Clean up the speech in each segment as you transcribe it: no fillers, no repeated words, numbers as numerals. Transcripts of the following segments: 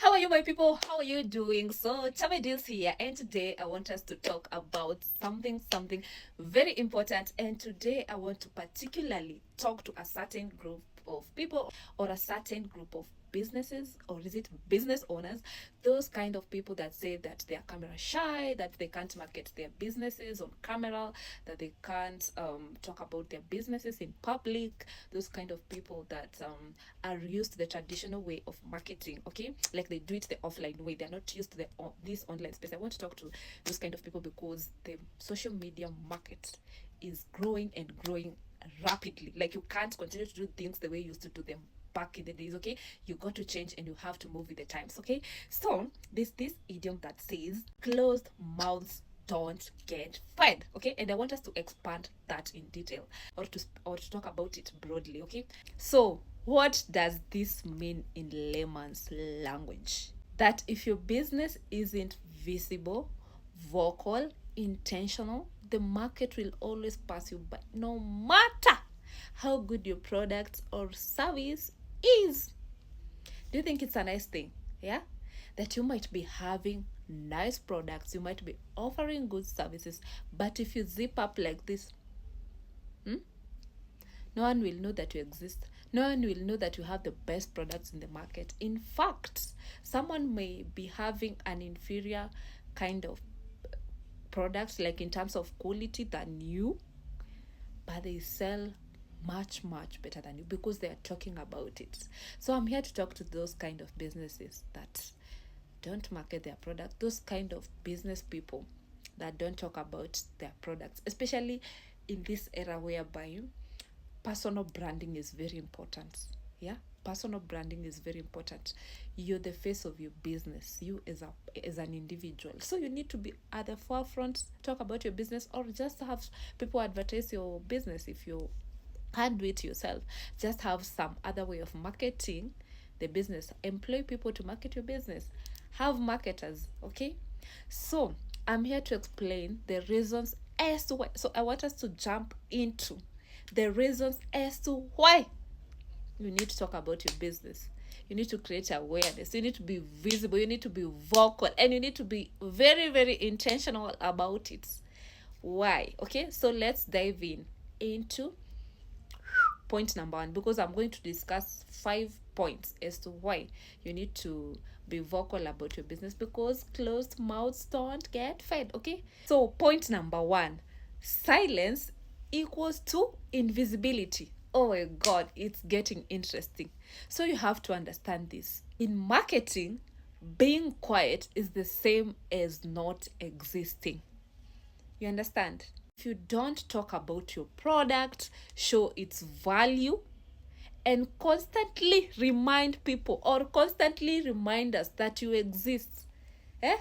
How are you, my people? How are you doing? So, Chame Deals here, and today I want us to talk about something very important. And today I want to particularly talk to a certain group of people or a certain group of businesses, or is it business owners, those kind of people that say that they are camera shy, that they can't market their businesses on camera, that they can't talk about their businesses in public, those kind of people that are used to the traditional way of marketing, okay, like they do it the offline way. They're not used to this online space. I want to talk to those kind of people because the social media market is growing and growing rapidly. Like, you can't continue to do things the way you used to do them back in the days. Okay, you got to change and you have to move with the times. Okay, so there's this idiom that says closed mouths don't get fed. Okay, and I want us to expand that in detail, or to talk about it broadly. Okay, so what does this mean in layman's language? That if your business isn't visible, vocal, intentional, the market will always pass you by, no matter how good your product or service is. Do you think it's a nice thing? Yeah? That you might be having nice products, you might be offering good services, but if you zip up like this, no one will know that you exist. No one will know that you have the best products in the market. In fact, someone may be having an inferior kind of products, like in terms of quality, than you, but they sell much better than you because they are talking about it. So I'm here to talk to those kind of businesses that don't market their product, those kind of business people that don't talk about their products, especially in this era whereby personal branding is very important. Yeah, personal branding is very important. You're the face of your business, you as an individual, so you need to be at the forefront, talk about your business, or just have people advertise your business. If you can't do it yourself, just have some other way of marketing the business. Employ people to market your business, have marketers. Okay, so I'm here to explain the reasons as to why. So I want us to jump into the reasons as to why you need to talk about your business. You need to create awareness, you need to be visible, you need to be vocal, and you need to be very intentional about it. Why? Okay, so let's dive into point number one, because I'm going to discuss 5 points as to why you need to be vocal about your business, because closed mouths don't get fed. Okay, so point number one: silence equals to invisibility. Oh my god, it's getting interesting. So you have to understand this. In marketing, being quiet is the same as not existing. You understand? If you don't talk about your product, show its value, and constantly remind people, or constantly remind us that you exist, eh?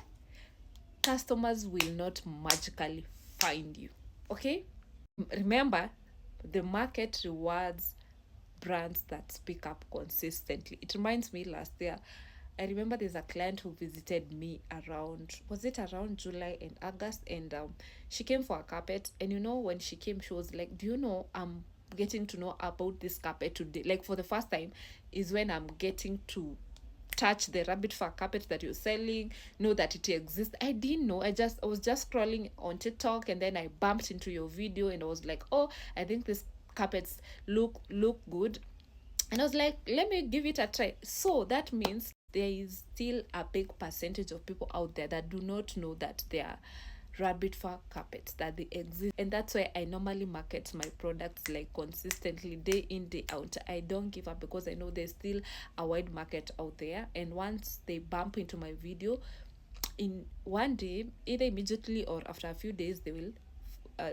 Customers will not magically find you. Okay? Remember, the market rewards brands that speak up consistently. It reminds me, last year, I remember there's a client who visited me around, was it around July and August? And she came for a carpet. And when she came, she was like, do you know, I'm getting to know about this carpet today. Like, for the first time is when I'm getting to touch the rabbit fur carpet that you're selling, know that it exists. I didn't know. I was just scrolling on TikTok, and then I bumped into your video, and I was like, oh, I think these carpets look good. And I was like, let me give it a try. So that means there is still a big percentage of people out there that do not know that they are rabbit fur carpets, that they exist. And that's why I normally market my products like consistently, day in, day out. I don't give up, because I know there's still a wide market out there. And once they bump into my video, in one day, either immediately or after a few days, uh,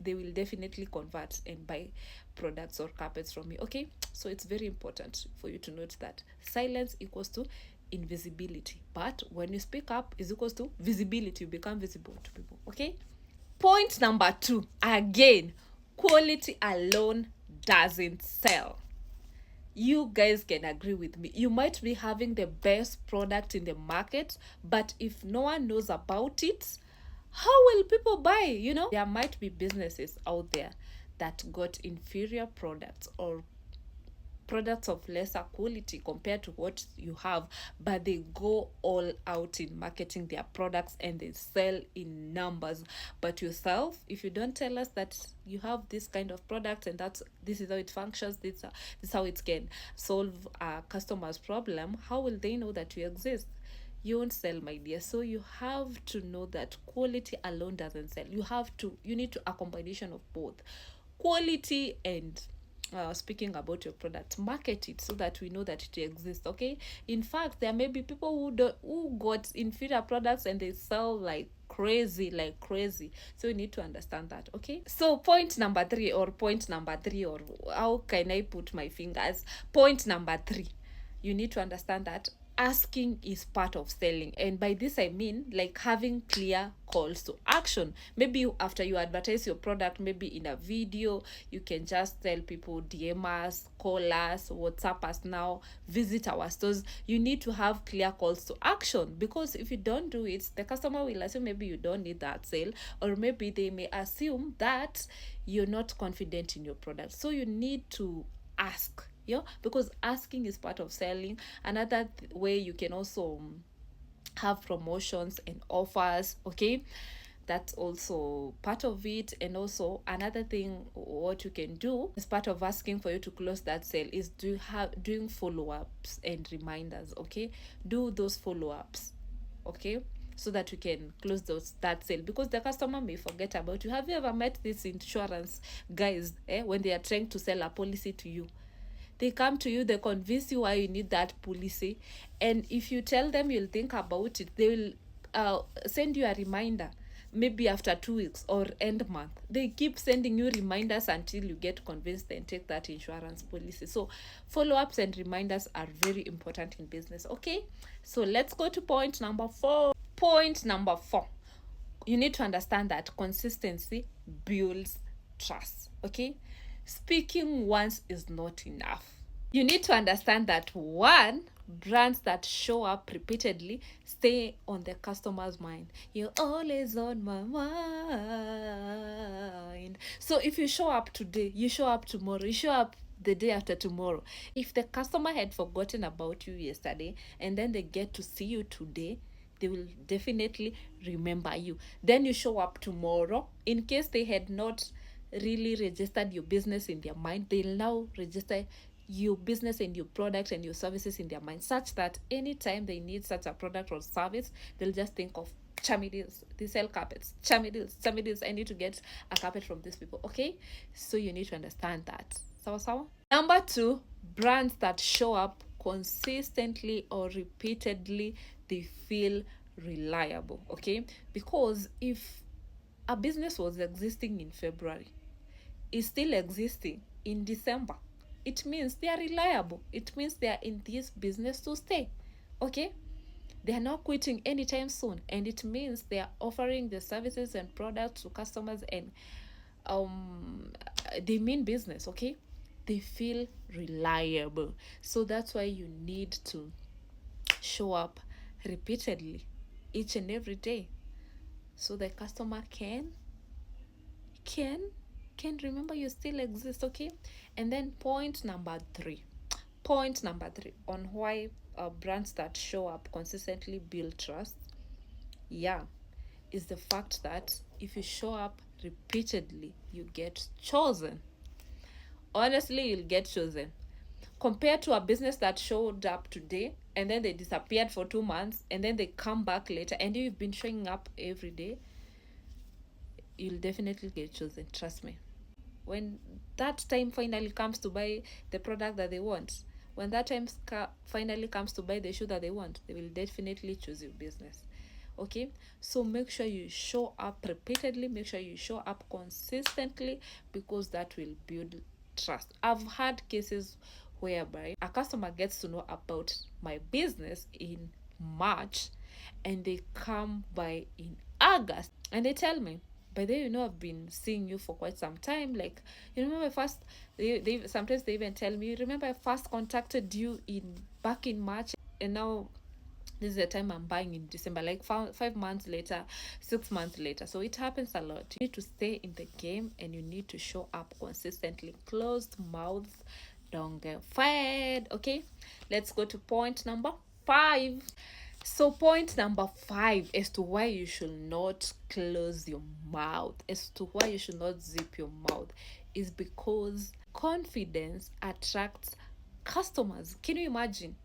they will definitely convert and buy products or carpets from me. Okay, so it's very important for you to note that silence equals to invisibility, but when you speak up is equals to visibility. You become visible to people. Okay, point number two, again, quality alone doesn't sell. You guys can agree with me. You might be having the best product in the market, but if no one knows about it, how will people buy? There might be businesses out there that got inferior products or products of lesser quality compared to what you have, but they go all out in marketing their products and they sell in numbers. But yourself, if you don't tell us that you have this kind of product and this is how it functions, this is how it can solve a customer's problem, how will they know that you exist? You won't sell, my dear. So you have to know that quality alone doesn't sell. You need to a combination of both quality and speaking about your product, market it so that we know that it exists. Okay, in fact, there may be people who got inferior products and they sell like crazy, so you need to understand that. Okay, so point number three, or how can I put my fingers, point number three, you need to understand that asking is part of selling. And by this I mean like having clear calls to action. Maybe after you advertise your product, maybe in a video, you can just tell people, DM us, call us, WhatsApp us now, visit our stores. You need to have clear calls to action, because if you don't do it, the customer will assume maybe you don't need that sale, or maybe they may assume that you're not confident in your product. So you need to ask, because asking is part of selling. Another way, you can also have promotions and offers. Okay, that's also part of it. And also another thing, what you can do as part of asking for you to close that sale is doing follow-ups and reminders. Okay, do those follow-ups, okay, so that you can close that sale, because the customer may forget about you. Have you ever met these insurance guys, when they are trying to sell a policy to you? They come to you, they convince you why you need that policy, and if you tell them you'll think about it, they will send you a reminder maybe after 2 weeks or end month. They keep sending you reminders until you get convinced and take that insurance policy. So follow-ups and reminders are very important in business. Okay, so let's go to point number 4. Point number 4, you need to understand that consistency builds trust. Okay, speaking once is not enough. You need to understand that, one, brands that show up repeatedly stay on the customer's mind. You're always on my mind. So if you show up today, you show up tomorrow, you show up the day after tomorrow. If the customer had forgotten about you yesterday and then they get to see you today, they will definitely remember you. Then you show up tomorrow. In case they had not really registered your business in their mind, they'll now register your business and your product and your services in their mind, such that anytime they need such a product or service, they'll just think of Chami Deals. They sell carpets. Chami Deals. I need to get a carpet from these people. Okay, so you need to understand that. Sawa. Number 2, brands that show up consistently or repeatedly, they feel reliable. Okay, because if a business was existing in February, is still existing in December, it means they are reliable. It means they are in this business to stay. Okay, they are not quitting anytime soon, and it means they are offering the services and products to customers, and they mean business. Okay, they feel reliable. So that's why you need to show up repeatedly each and every day, so the customer can remember you still exist. Okay, and then point number 3 on why brands that show up consistently build trust, is the fact that if you show up repeatedly, you get chosen. Honestly, you'll get chosen, compared to a business that showed up today and then they disappeared for 2 months and then they come back later, and you've been showing up every day. You'll definitely get chosen, trust me. When that time finally comes to buy the product that they want, when that time finally comes to buy the shoe that they want, they will definitely choose your business. Okay, so make sure you show up repeatedly, make sure you show up consistently, because that will build trust. I've had cases whereby a customer gets to know about my business in March and they come by in August and they tell me, by the way, I've been seeing you for quite some time. Like, you remember first, they sometimes they even tell me, you remember I first contacted you back in March, and now this is the time I'm buying in December, like 5 months later, 6 months later. So it happens a lot. You need to stay in the game and you need to show up consistently. Closed mouths don't get fired. Okay, let's go to point number 5. So point number 5 as to why you should not close your mouth, as to why you should not zip your mouth, is because confidence attracts customers. Can you imagine?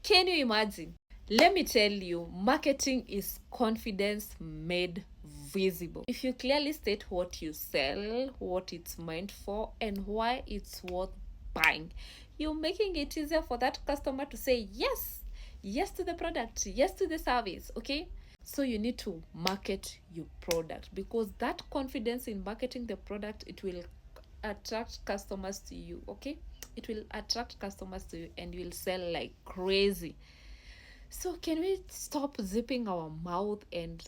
Can you imagine? Let me tell you, marketing is confidence made visible. If you clearly state what you sell, what it's meant for, and why it's worth buying, you're making it easier for that customer to say yes. Yes to the product, yes to the service, okay? So you need to market your product, because that confidence in marketing the product, it will attract customers to you, okay? It will attract customers to you and you will sell like crazy. So can we stop zipping our mouth and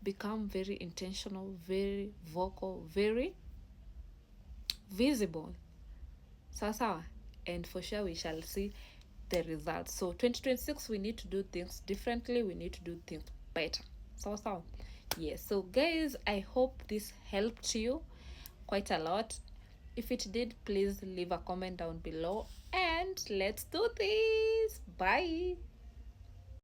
become very intentional, very vocal, very visible? Sawa. And for sure we shall see the results. So 2026, we need to do things differently, we need to do things better. Sawa. Yes. So guys, I hope this helped you quite a lot. If it did, please leave a comment down below and let's do this. Bye.